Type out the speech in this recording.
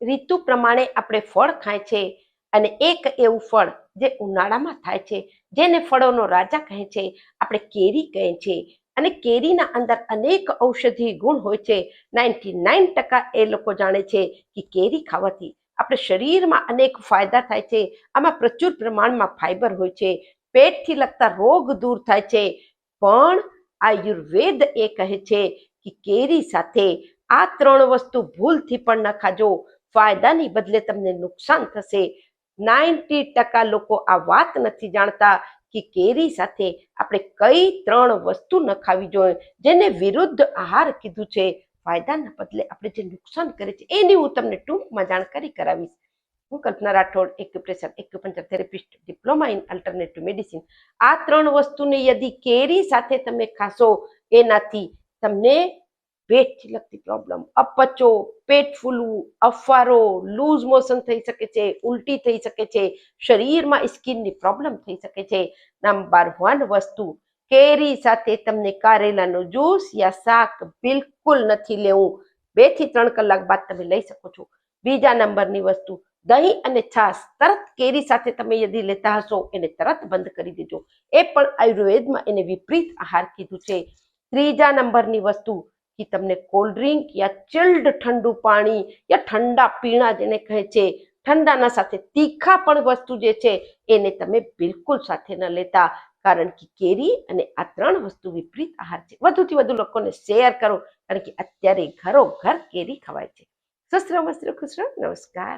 ઋતુ પ્રમાણે આપણે ફળ ખાય છે અને એક એવું ફળ જે ઉનાળામાં થાય છે જેને ફળોનો રાજા કહે છે આપણે કેરી કહે છે અને કેરીના અંદર અનેક ઔષધીય ગુણ હોય છે. 99% એ લોકો જાણે છે કે કેરી ખાવાથી આપણે શરીરમાં અનેક ફાયદા થાય છે. આમાં પ્રચુર પ્રમાણમાં ફાઈબર હોય છે, પેટથી લગતા રોગ દૂર થાય છે. પણ આયુર્વેદ એ કહે છે કે કેરી સાથે આ 3 વસ્તુ ભૂલથી પણ ન ખાજો, ફાયદાની બદલે તમને નુકસાન થશે. 90% લોકો આ વાત નથી જાણતા કે કેરી સાથે આપણે કઈ 3 વસ્તુ ન ખાવી જોઈએ, જેને વિરુદ્ધ આહાર કીધું છે. ફાયદાના બદલે આપણે જે નુકસાન કરે છે એની હું તમને ટૂંકમાં જાણકારી કરાવીશ. હું Kalpana Rathod, acupressure acupuncture therapist, diploma in alternative medicine. આ 3 વસ્તુને યદિ કેરી સાથે તમે ખાશો એનાથી તમને પેટથી લગતી પ્રોબ્લેમ, અપચો, પેટ ફૂલવું, અફવારો, લૂઝ મોશન થઈ શકે છે, ઉલટી થઈ શકે છે, શરીરમાં સ્કિનની પ્રોબ્લેમ થઈ શકે છે. નંબર 1 વસ્તુ, કેરી સાથે તમને કારેલાનો જ્યુસ યા શાક બિલકુલ નથી લેવું. 2 થી 3 કલાક બાદ તમે લઈ શકો છો. બીજા નંબરની વસ્તુ, દહીં અને છાશ તરત કેરી સાથે તમે યદિ લેતા હશો એને તરત બંધ કરી દેજો. એ પણ આયુર્વેદમાં એને વિપરીત આહાર કીધું છે. ત્રીજા નંબરની વસ્તુ કે તમને કોલ્ડ ડ્રિંક યા ચિલ્ડ ઠંડુ પાણી યા ઠંડા પીણા જેને કહે છે, ઠંડાના સાથે તીખા પણ વસ્તુ જે છે એને તમે બિલકુલ સાથે ન લેતા, કારણ કે કેરી અને આ 3 વસ્તુ વિપરીત આહાર છે. વધુથી વધુ લોકોને શેર કરો, કારણ કે અત્યારે ઘરો ઘર કેરી ખવાય છે. સસ્ત્ર મસ્ત્ર ખુસરો. નમસ્કાર.